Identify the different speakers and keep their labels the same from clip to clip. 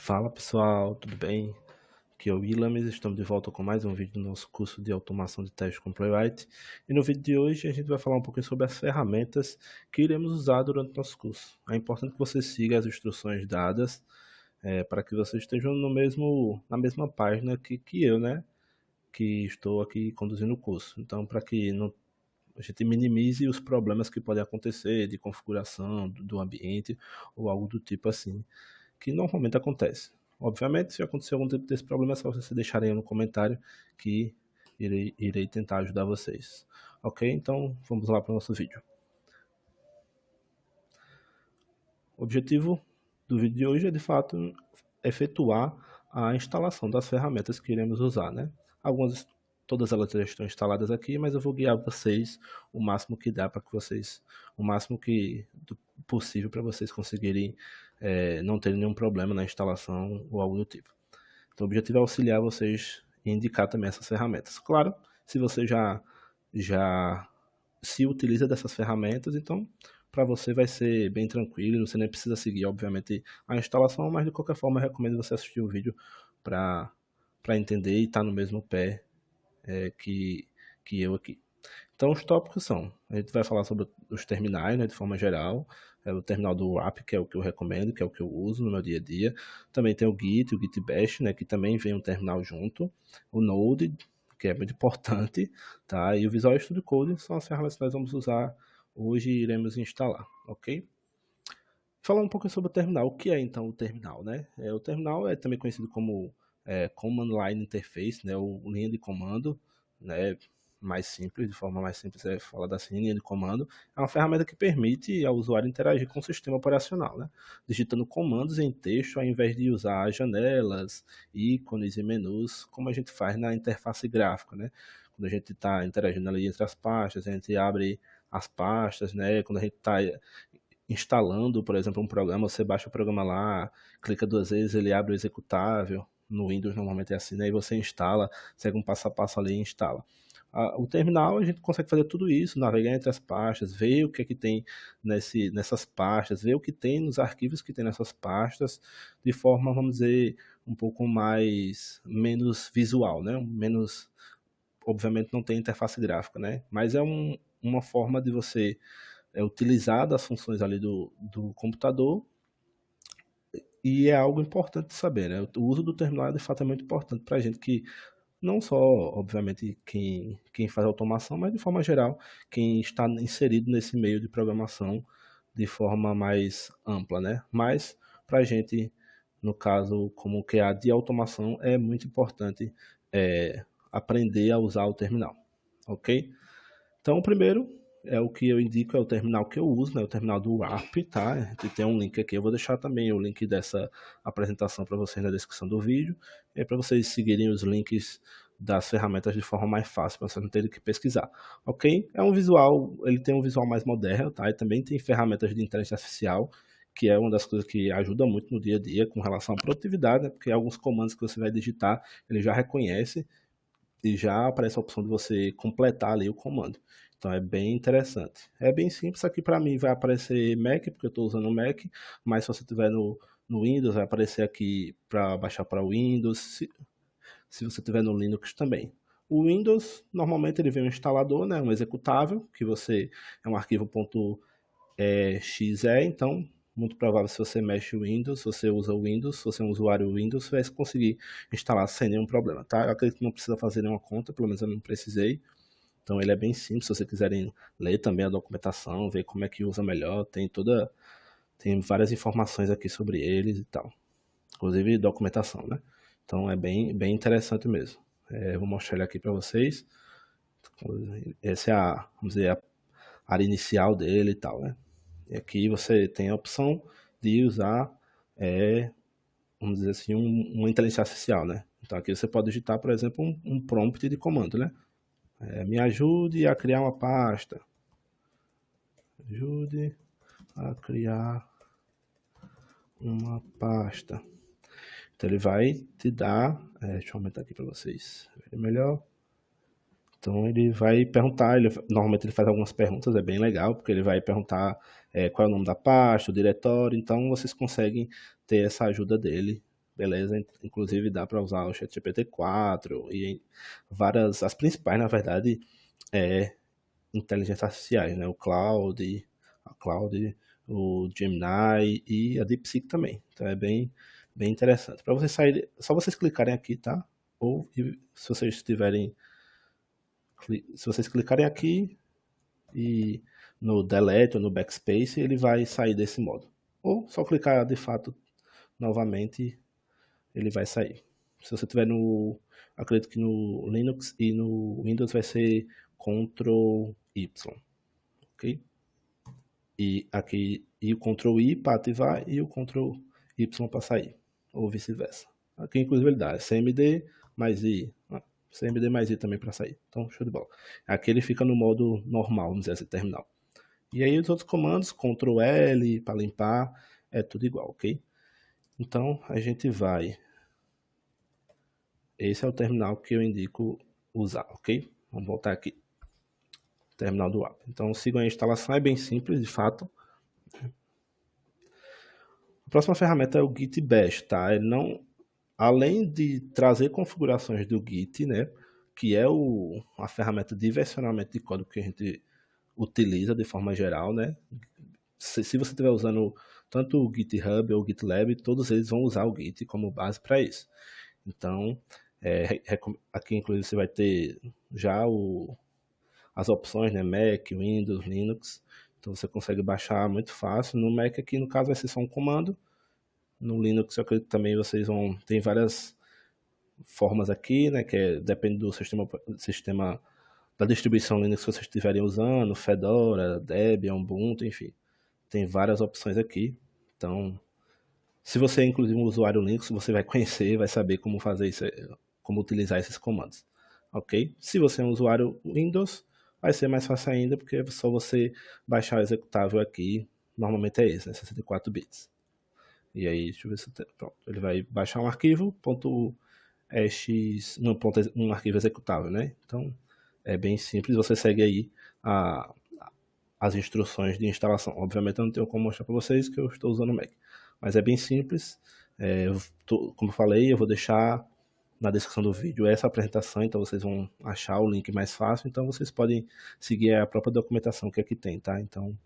Speaker 1: Fala pessoal, tudo bem? Aqui é o Ilames, estamos de volta com mais um vídeo do nosso curso de automação de testes com Playwright. E no vídeo de hoje a gente vai falar um pouquinho sobre as ferramentas que iremos usar durante o nosso curso. É importante que você siga as instruções dadas para que você esteja na mesma página que eu, né? Que estou aqui conduzindo o curso. Então, para que a gente minimize os problemas que podem acontecer de configuração do ambiente ou algo do tipo assim que normalmente acontece. Obviamente, se acontecer algum tipo desse problema, é só vocês deixarem aí no comentário que irei tentar ajudar vocês. Ok? Então, vamos lá para o nosso vídeo. O objetivo do vídeo de hoje é, de fato, efetuar a instalação das ferramentas que iremos usar, né? Todas elas já estão instaladas aqui, mas eu vou guiar vocês o máximo que dá para que vocês, o máximo possível para vocês conseguirem não terem nenhum problema na instalação ou algo do tipo. Então, o objetivo é auxiliar vocês e indicar também essas ferramentas. Claro, se você já se utiliza dessas ferramentas, então para você vai ser bem tranquilo, você nem precisa seguir, obviamente, a instalação, mas de qualquer forma eu recomendo você assistir o vídeo para entender e estar no mesmo pé que eu aqui. Então, os tópicos são, a gente vai falar sobre os terminais, né, de forma geral, o terminal do RAP, que é o que eu recomendo, que é o que eu uso no meu dia a dia. Também tem o Git, o Git Bash, né, que também vem um terminal junto. O Node, que é muito importante, tá? E o Visual Studio Code são as ferramentas que nós vamos usar hoje e iremos instalar, ok? Falar um pouco sobre o terminal. O que é então o terminal, né? O terminal é também conhecido como Command Line Interface, né? Ou linha de comando, né? Mais simples, de forma mais simples é falar da linha de comando. É uma ferramenta que permite ao usuário interagir com o sistema operacional, né? Digitando comandos em texto ao invés de usar janelas, ícones e menus, como a gente faz na interface gráfica, né? Quando a gente está interagindo ali entre as pastas, a gente abre as pastas, né? Quando a gente está instalando, por exemplo, um programa, você baixa o programa lá, clica duas vezes, ele abre o executável. No Windows normalmente é assim, né? E você instala, segue um passo a passo ali e instala. O terminal a gente consegue fazer tudo isso, navegar entre as pastas, ver o que é que tem nessas pastas, ver o que tem nos arquivos que tem nessas pastas, de forma, vamos dizer, um pouco menos visual, né? Menos, obviamente não tem interface gráfica, né? Mas é uma forma de você utilizar das funções ali do computador e é algo importante de saber, né? O uso do terminal de fato é muito importante para a gente que não só, obviamente, quem faz automação, mas de forma geral, quem está inserido nesse meio de programação de forma mais ampla, né? Mas para a gente, no caso, como que é a de automação, é muito importante aprender a usar o terminal, ok? Então, o primeiro é o que eu indico, é o terminal que eu uso, né? O terminal do WARP, tá? A gente tem um link aqui, eu vou deixar também o link dessa apresentação para vocês na descrição do vídeo, é para vocês seguirem os links das ferramentas de forma mais fácil, para vocês não terem que pesquisar, ok? É um visual, ele tem um visual mais moderno, tá? E também tem ferramentas de inteligência artificial, que é uma das coisas que ajuda muito no dia a dia com relação à produtividade, né? Porque alguns comandos que você vai digitar, ele já reconhece e já aparece a opção de você completar ali o comando. Então é bem interessante. É bem simples, aqui para mim vai aparecer Mac, porque eu estou usando o Mac, mas se você tiver no Windows, vai aparecer aqui para baixar para o Windows, se você tiver no Linux também. O Windows, normalmente ele vem um instalador, né, um executável, que você é um arquivo .exe, então muito provável se você mexe o Windows, se você usa o Windows, se você é um usuário Windows, você vai conseguir instalar sem nenhum problema, tá? Eu acredito que não precisa fazer nenhuma conta, pelo menos eu não precisei. Então ele é bem simples, se vocês quiserem ler também a documentação, ver como é que usa melhor, tem várias informações aqui sobre eles e tal. Inclusive documentação, né? Então é bem interessante mesmo. Eu vou mostrar ele aqui para vocês. Essa é vamos dizer, a área inicial dele e tal, né? E aqui você tem a opção de usar, vamos dizer assim, uma inteligência artificial, né? Então aqui você pode digitar, por exemplo, um prompt de comando, né? Me ajude a criar uma pasta. Ajude a criar uma pasta. Então ele vai te dar, deixa eu aumentar aqui para vocês verem melhor. Então ele vai perguntar, normalmente ele faz algumas perguntas, é bem legal, porque ele vai perguntar qual é o nome da pasta, o diretório, então vocês conseguem ter essa ajuda dele beleza? Inclusive dá para usar o ChatGPT-4 e várias, as principais, na verdade, é inteligências artificiais, né? A Cloud, o Gemini e a DeepSeek também. Então é bem interessante. Para vocês saírem, só vocês clicarem aqui, tá? Ou se vocês tiverem, se vocês clicarem aqui e no delete ou no backspace, ele vai sair desse modo. Ou só clicar de fato novamente, ele vai sair. Se você tiver no, acredito que no Linux e no Windows vai ser Ctrl Y, ok? E aqui e o Ctrl I para ativar e o Ctrl Y para sair, ou vice-versa. Aqui inclusive ele dá CMD mais I, CMD mais I também para sair. Então, show de bola. Aqui ele fica no modo normal, vamos dizer assim, terminal. E aí os outros comandos, Ctrl L para limpar, é tudo igual, ok? Então a gente vai. Esse é o terminal que eu indico usar, ok? Vamos voltar aqui. Terminal do app. Então sigam a instalação, é bem simples, de fato. A próxima ferramenta é o Git Bash, tá? Ele não, além de trazer configurações do Git, né? Que é a ferramenta de versionamento de código que a gente utiliza de forma geral, né? Se você estiver usando tanto o GitHub ou o GitLab, todos eles vão usar o Git como base para isso. Então, aqui inclusive você vai ter já as opções, né? Mac, Windows, Linux. Então você consegue baixar muito fácil. No Mac aqui, no caso, vai ser só um comando. No Linux, eu acredito que também vocês vão... Tem várias formas aqui, né? Que depende do sistema da distribuição Linux que vocês estiverem usando. Fedora, Debian, Ubuntu, enfim. Tem várias opções aqui. Então, se você é inclusive um usuário Linux, você vai conhecer, vai saber como fazer isso, como utilizar esses comandos. Ok? Se você é um usuário Windows, vai ser mais fácil ainda, porque é só você baixar o executável aqui. Normalmente é esse, né? 64 bits. E aí, deixa eu ver se pronto. Ele vai baixar um arquivo, .ex, um arquivo executável, né? Então, é bem simples. Você segue aí as instruções de instalação. Obviamente eu não tenho como mostrar para vocês que eu estou usando o Mac, mas é bem simples. Como eu falei, eu vou deixar na descrição do vídeo essa apresentação, então vocês vão achar o link mais fácil, então vocês podem seguir a própria documentação que aqui tem, tá? Então,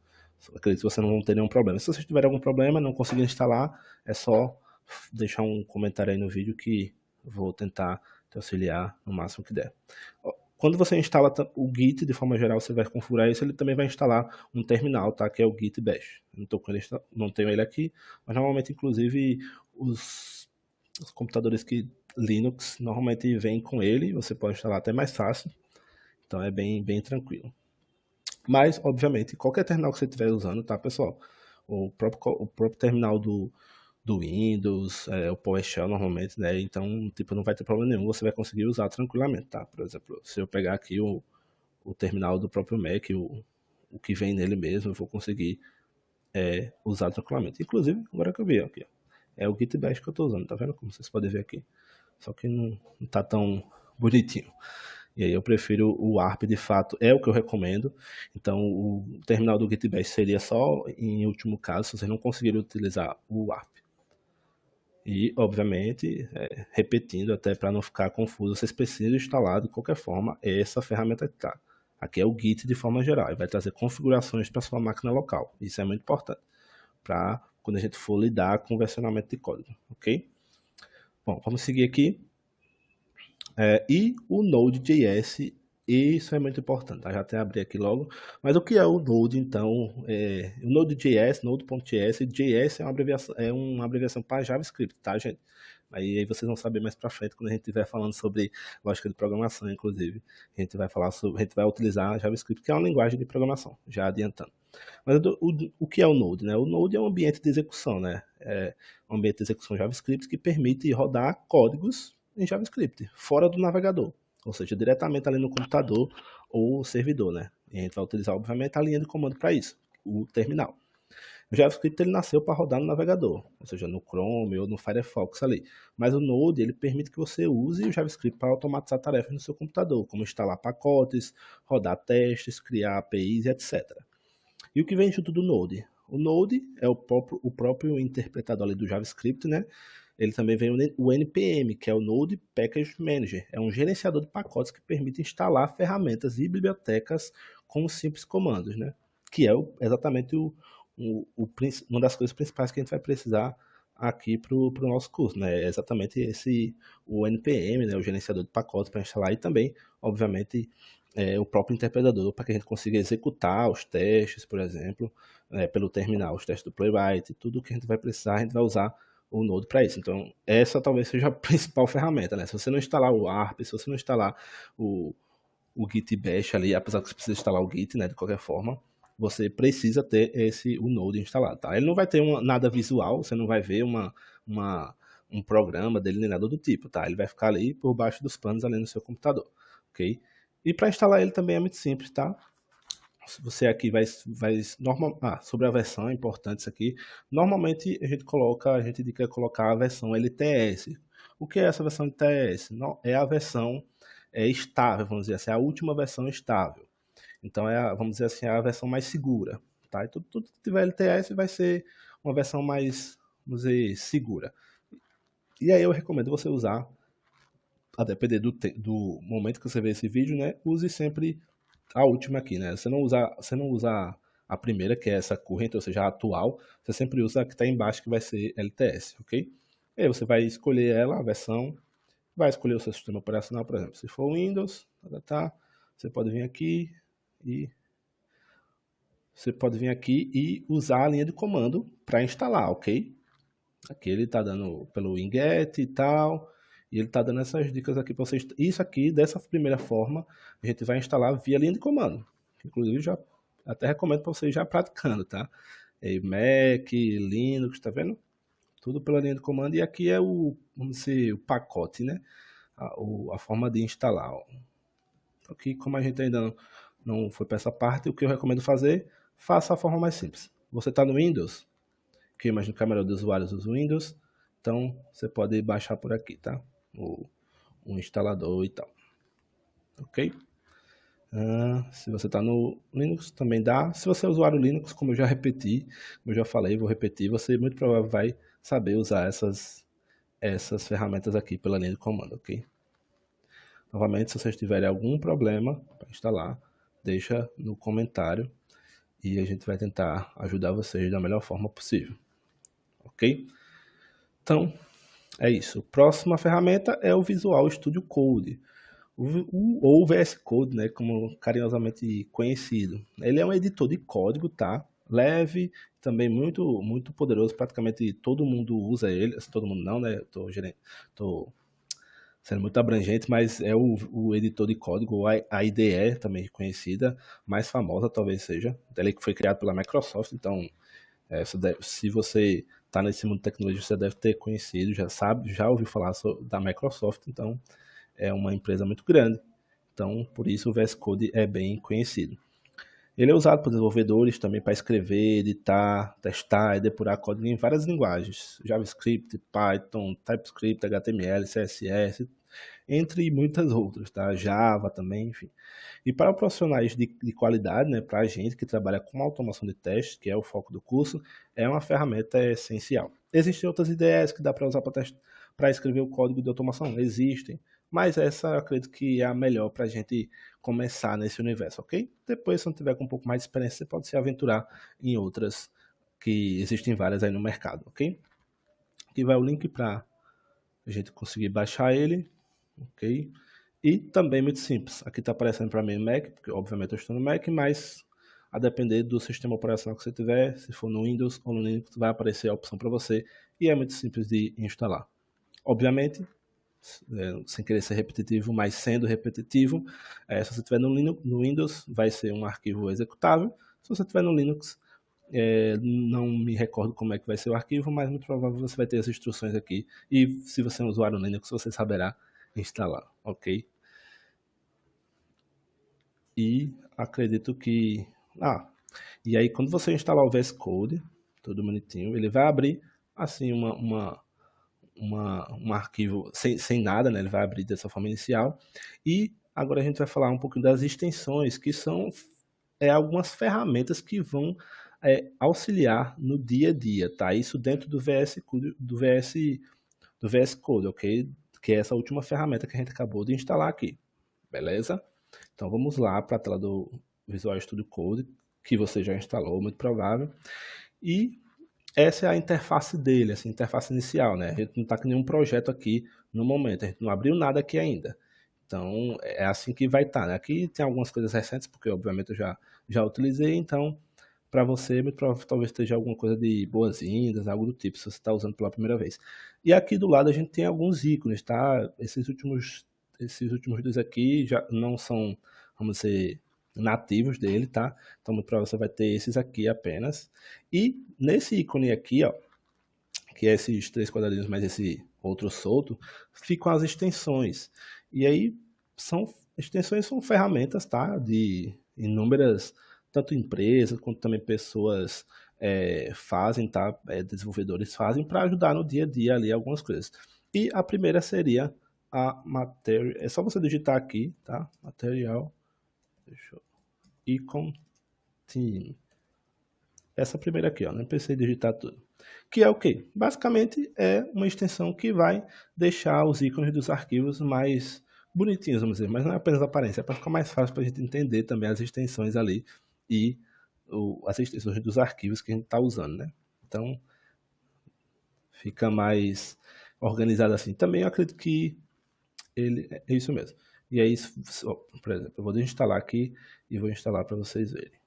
Speaker 1: acredito que vocês não vão ter nenhum problema. Se vocês tiverem algum problema, não conseguirem instalar, é só deixar um comentário aí no vídeo que eu vou tentar te auxiliar no máximo que der. Quando você instala o Git, de forma geral, você vai configurar isso, ele também vai instalar um terminal, tá? Que é o Git Bash. Não tenho ele aqui, mas normalmente, inclusive, os computadores que Linux normalmente vêm com ele, você pode instalar até mais fácil. Então é bem tranquilo. Mas, obviamente, qualquer terminal que você estiver usando, tá, pessoal? O próprio terminal do Windows, o PowerShell normalmente, né? Então, tipo, não vai ter problema nenhum, você vai conseguir usar tranquilamente, tá? Por exemplo, se eu pegar aqui o terminal do próprio Mac, o que vem nele mesmo, eu vou conseguir usar tranquilamente. Inclusive, agora que eu vi aqui, ó, é o Git Bash que eu tô usando, tá vendo? Como vocês podem ver aqui. Só que não tá tão bonitinho. E aí eu prefiro o ARP, de fato, é o que eu recomendo. Então, o terminal do Git Bash seria só em último caso, se vocês não conseguirem utilizar o ARP. E, obviamente, repetindo até para não ficar confuso, vocês precisam instalar de qualquer forma essa ferramenta que está. Aqui é o Git de forma geral, e vai trazer configurações para sua máquina local. Isso é muito importante, para quando a gente for lidar com o versionamento de código, ok? Bom, vamos seguir aqui. E o Node.js, isso é muito importante, tá? Já até abri aqui logo. Mas o que é o Node, então? O Node.js, Node.js, JS é uma abreviação para JavaScript, tá, gente? Aí vocês vão saber mais para frente quando a gente estiver falando sobre lógica de programação, inclusive. A gente vai utilizar JavaScript, que é uma linguagem de programação, já adiantando. Mas o que é o Node, né? O Node é um ambiente de execução, né? É um ambiente de execução JavaScript que permite rodar códigos em JavaScript, fora do navegador, ou seja, diretamente ali no computador ou servidor, né? E a gente vai utilizar, obviamente, a linha de comando para isso, o terminal. O JavaScript ele nasceu para rodar no navegador, ou seja, no Chrome ou no Firefox ali. Mas o Node ele permite que você use o JavaScript para automatizar tarefas no seu computador, como instalar pacotes, rodar testes, criar APIs, etc. E o que vem junto do Node? O Node é o próprio interpretador ali do JavaScript, né? ele também vem o NPM, que é o Node Package Manager. É um gerenciador de pacotes que permite instalar ferramentas e bibliotecas com simples comandos, né? Que é exatamente uma das coisas principais que a gente vai precisar aqui para o nosso curso, né? É exatamente o NPM, né? O gerenciador de pacotes para instalar, e também, obviamente, o próprio interpretador, para que a gente consiga executar os testes, por exemplo, pelo terminal, os testes do Playwright, tudo que a gente vai precisar, a gente vai usar o Node para isso. Então, essa talvez seja a principal ferramenta, né? Se você não instalar o ARP, se você não instalar o Git Bash ali, apesar que você precisa instalar o Git, né, de qualquer forma, você precisa ter o Node instalado, tá? Ele não vai ter nada visual, você não vai ver um programa dele nem nada do tipo, tá? Ele vai ficar ali por baixo dos panos ali no seu computador, ok? E para instalar ele também é muito simples, tá? Você aqui sobre a versão, é importante isso aqui. Normalmente a gente indica colocar a versão LTS. O que é essa versão LTS? Não, é a versão estável, vamos dizer assim, a última versão estável. Então vamos dizer assim, a versão mais segura, tá? E tudo que tiver LTS vai ser uma versão mais, vamos dizer, segura. E aí eu recomendo você usar, a depender do momento que você vê esse vídeo, né? Use sempre a última aqui, né? Você não usa a primeira, que é essa corrente, ou seja, a atual. Você sempre usa a que está embaixo, que vai ser LTS, ok? E aí você vai escolher ela, a versão, vai escolher o seu sistema operacional, por exemplo. Se for Windows, você pode vir aqui e usar a linha de comando para instalar, ok? Aqui ele está dando pelo winget e tal, e ele está dando essas dicas aqui para vocês. Isso aqui, dessa primeira forma, a gente vai instalar via linha de comando. Inclusive, já até recomendo para vocês já praticando, tá? Mac, Linux, tá vendo? Tudo pela linha de comando. E aqui é vamos dizer, o pacote, né? A forma de instalar. Ó. Aqui, como a gente ainda não foi para essa parte, o que eu recomendo fazer, faça a forma mais simples. Você está no Windows, que eu imagino que a maioria dos usuários usa o Windows, então você pode baixar por aqui, tá? O instalador e tal. Ok? Se você está no Linux, também dá. Se você é usuário Linux, como eu já repeti, como eu já falei, vou repetir, você muito provavelmente vai saber usar essas ferramentas aqui pela linha de comando, ok? Novamente, se vocês tiverem algum problema para instalar, deixa no comentário e a gente vai tentar ajudar vocês da melhor forma possível, ok? Então, é isso. Próxima ferramenta é o Visual Studio Code, ou VS Code, né, como carinhosamente conhecido. Ele é um editor de código, tá? Leve, também muito poderoso, praticamente todo mundo usa ele, todo mundo não, né? Tô sendo muito abrangente, mas é o editor de código, a IDE, também conhecida, mais famosa talvez seja. Ele que foi criado pela Microsoft, então se você está nesse mundo de tecnologia, você deve ter conhecido, já ouviu falar da Microsoft, então é uma empresa muito grande. Então, por isso o VS Code é bem conhecido. Ele é usado por desenvolvedores também para escrever, editar, testar e depurar código em várias linguagens. JavaScript, Python, TypeScript, HTML, CSS, entre muitas outras, tá? Java também, enfim. E para profissionais de qualidade, né, para a gente que trabalha com automação de testes, que é o foco do curso, é uma ferramenta essencial. Existem outras ideias que dá para usar para escrever o código de automação? Existem, mas essa eu acredito que é a melhor para a gente começar nesse universo, ok? Depois, se não tiver com um pouco mais de experiência, você pode se aventurar em outras, que existem várias aí no mercado, ok? Aqui vai o link para a gente conseguir baixar ele, ok? E também muito simples, aqui está aparecendo para mim no Mac, porque obviamente eu estou no Mac, mas a depender do sistema operacional que você tiver, se for no Windows ou no Linux, vai aparecer a opção para você e é muito simples de instalar. Obviamente, sem querer ser repetitivo, mas sendo repetitivo, se você tiver no Windows, vai ser um arquivo executável. Se você tiver no Linux, não me recordo como é que vai ser o arquivo, mas muito provavelmente você vai ter as instruções aqui. E se você é um usuário Linux, você saberá instalar, ok? E acredito que... e aí quando você instalar o VS Code, tudo bonitinho, ele vai abrir assim um arquivo sem nada, né? Ele vai abrir dessa forma inicial. E agora a gente vai falar um pouquinho das extensões, que são algumas ferramentas que vão auxiliar no dia a dia, tá? Isso dentro do VS do VS Code, ok? Que é essa última ferramenta que a gente acabou de instalar aqui, beleza? Então vamos lá para a tela do Visual Studio Code, que você já instalou, muito provável. E essa é a interface dele, essa interface inicial, né? A gente não está com nenhum projeto aqui no momento, a gente não abriu nada aqui ainda. Então, é assim que vai estar, né? Aqui tem algumas coisas recentes, porque obviamente eu já utilizei, então, para você, talvez esteja alguma coisa de boas-vindas, algo do tipo, se você está usando pela primeira vez. E aqui do lado a gente tem alguns ícones, tá? Esses últimos dois aqui já não são, vamos dizer, nativos dele, tá? Então, para você vai ter esses aqui apenas. E nesse ícone aqui, ó, que é esses 3 quadradinhos mais esse outro solto, ficam as extensões. E aí, extensões são ferramentas, tá? De inúmeras, tanto empresas quanto também pessoas fazem, tá? Desenvolvedores fazem para ajudar no dia a dia ali algumas coisas. E a primeira seria a Material. É só você digitar aqui, tá? Material. Deixa eu... Icon Team. Essa primeira aqui, ó, não precisei digitar tudo. Que é o quê? Basicamente é uma extensão que vai deixar os ícones dos arquivos mais bonitinhos, vamos dizer, mas não é apenas a aparência, é para ficar mais fácil para a gente entender também as extensões ali e as extensões dos arquivos que a gente está usando, né? Então, fica mais organizado assim. Também eu acredito que ele é isso mesmo. E aí, por exemplo, eu vou desinstalar aqui e vou instalar para vocês verem.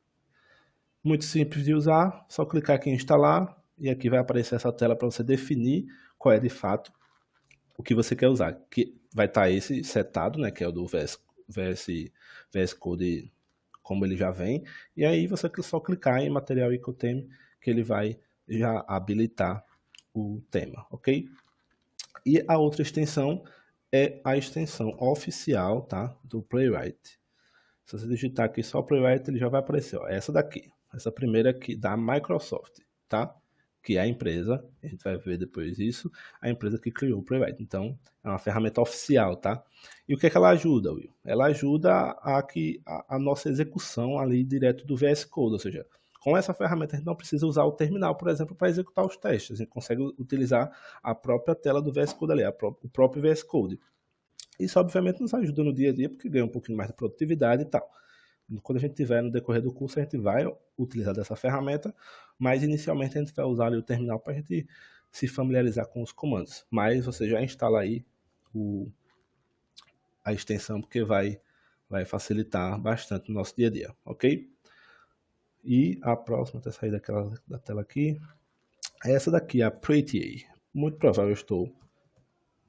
Speaker 1: Muito simples de usar, só clicar aqui em instalar e aqui vai aparecer essa tela para você definir qual é de fato o que você quer usar. Que vai estar esse setado, né, que é o do VS Code como ele já vem, e aí você só clicar em Material Icon Theme que ele vai já habilitar o tema, ok? E a outra extensão é a extensão oficial, tá, do Playwright. Se você digitar aqui só Playwright, ele já vai aparecer, ó, essa daqui. Essa primeira aqui da Microsoft, tá? Que é a empresa, a gente vai ver depois isso, a empresa que criou o Playwright. Então, é uma ferramenta oficial, tá? E o que é que ela ajuda, Will? Ela ajuda a nossa execução ali direto do VS Code, ou seja, com essa ferramenta a gente não precisa usar o terminal, por exemplo, para executar os testes. A gente consegue utilizar a própria tela do VS Code ali, o próprio VS Code. Isso, obviamente, nos ajuda no dia a dia, porque ganha um pouquinho mais de produtividade e tal. Quando a gente tiver no decorrer do curso, a gente vai utilizar dessa ferramenta, mas inicialmente a gente vai usar ali o terminal para a gente se familiarizar com os comandos. Mas você já instala aí a extensão, porque vai facilitar bastante no nosso dia a dia, ok? E a próxima, até sair da tela aqui, é essa daqui, a Pretty. Muito provável eu estou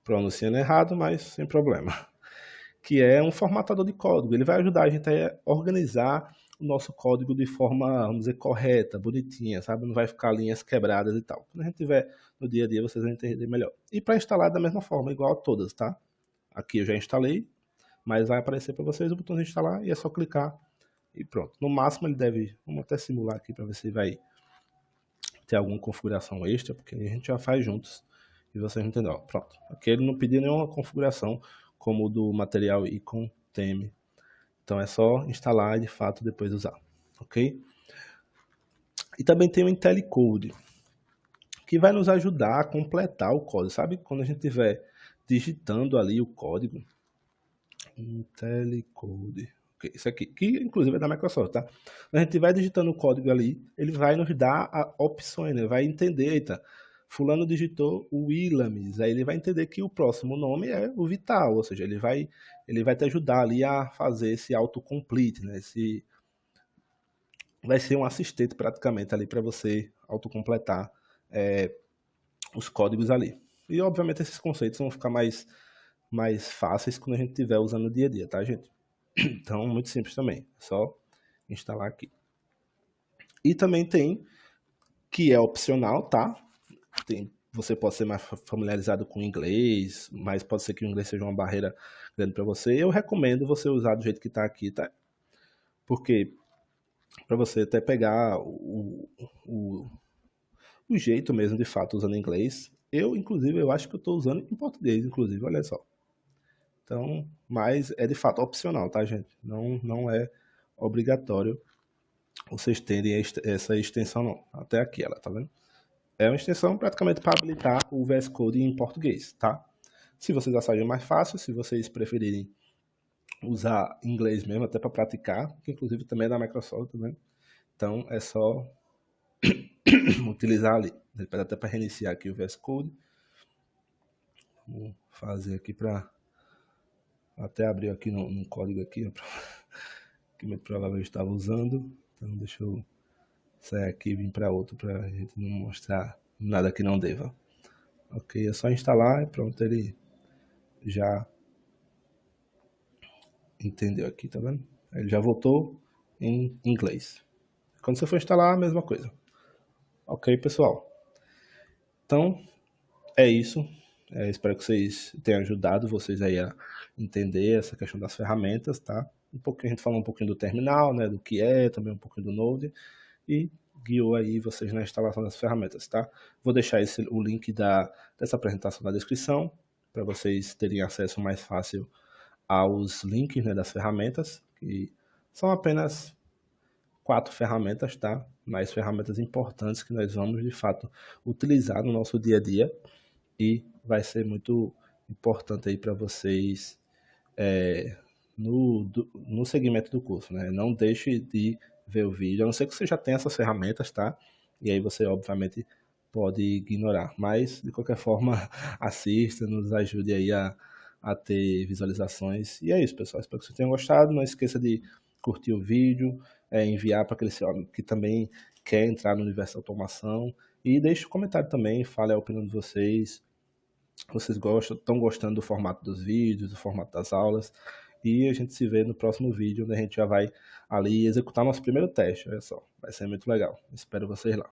Speaker 1: pronunciando errado, mas sem problema. Que é um formatador de código. Ele vai ajudar a gente a organizar o nosso código de forma, vamos dizer, correta, bonitinha, sabe? Não vai ficar linhas quebradas e tal. Quando a gente tiver no dia a dia, vocês vão entender melhor. E para instalar da mesma forma, igual a todas, tá? Aqui eu já instalei, mas vai aparecer para vocês o botão de instalar e é só clicar e pronto. No máximo ele deve, vamos até simular aqui para ver se vai ter alguma configuração extra, porque a gente já faz juntos e vocês entenderam. Pronto. Aqui ele não pediu nenhuma configuração como o do Material Icon Theme. Então é só instalar e de fato depois usar, ok? E também tem o IntelliCode, que vai nos ajudar a completar o código. Sabe quando a gente estiver digitando ali o código? IntelliCode. Okay, isso aqui, que inclusive é da Microsoft, tá? Quando a gente estiver digitando o código ali, ele vai nos dar opções, né? Vai entender, eita, fulano digitou o Willamis, aí ele vai entender que o próximo nome é o Vital, ou seja, ele vai te ajudar ali a fazer esse autocomplete, né? Vai ser um assistente praticamente ali para você autocompletar os códigos ali. E obviamente esses conceitos vão ficar mais fáceis quando a gente estiver usando no dia a dia, tá, gente? Então, muito simples também, é só instalar aqui. E também tem, que é opcional, tá? Você pode ser mais familiarizado com o inglês, mas pode ser que o inglês seja uma barreira grande para você. Eu recomendo você usar do jeito que está aqui, tá? Porque para você até pegar o jeito mesmo, de fato, usando inglês. Inclusive, eu acho que eu estou usando em português, inclusive, olha só. Então, mas é de fato opcional, tá, gente? Não é obrigatório vocês terem essa extensão, não. Até aqui ela, tá vendo? É uma extensão praticamente para habilitar o VS Code em português, tá? Se vocês acharem mais fácil, se vocês preferirem usar inglês mesmo, até para praticar, que inclusive também é da Microsoft, né? Então é só utilizar ali. Ele pede até para reiniciar aqui o VS Code. Vou fazer aqui para até abrir aqui no código aqui, que muito provavelmente eu estava usando. Então deixa eu sair aqui e vir para outro para a gente não mostrar nada que não deva. Ok, é só instalar e pronto, ele já entendeu aqui, tá vendo? Ele já voltou em inglês. Quando você for instalar, a mesma coisa. Ok, pessoal? Então, é isso. Espero que vocês tenham ajudado vocês aí a entender essa questão das ferramentas, tá? A gente falou um pouquinho do terminal, né? Do que é, também um pouquinho do Node. E guiou aí vocês na instalação das ferramentas, tá? Vou deixar o link dessa apresentação na descrição, para vocês terem acesso mais fácil aos links, né, das ferramentas, que são apenas 4 ferramentas, tá? Mas ferramentas importantes que nós vamos, de fato, utilizar no nosso dia a dia e vai ser muito importante aí para vocês no segmento do curso, né? Não deixe de ver o vídeo, a não ser que você já tenha essas ferramentas, tá? E aí você, obviamente, pode ignorar. Mas, de qualquer forma, assista, nos ajude aí a ter visualizações. E é isso, pessoal. Espero que vocês tenham gostado. Não esqueça de curtir o vídeo, enviar para aquele seu amigo que também quer entrar no universo da automação. E deixe um comentário também, fale a opinião de vocês. Vocês estão gostando do formato dos vídeos, do formato das aulas. E a gente se vê no próximo vídeo, onde a gente já vai ali executar nosso primeiro teste. Olha só, vai ser muito legal. Espero vocês lá.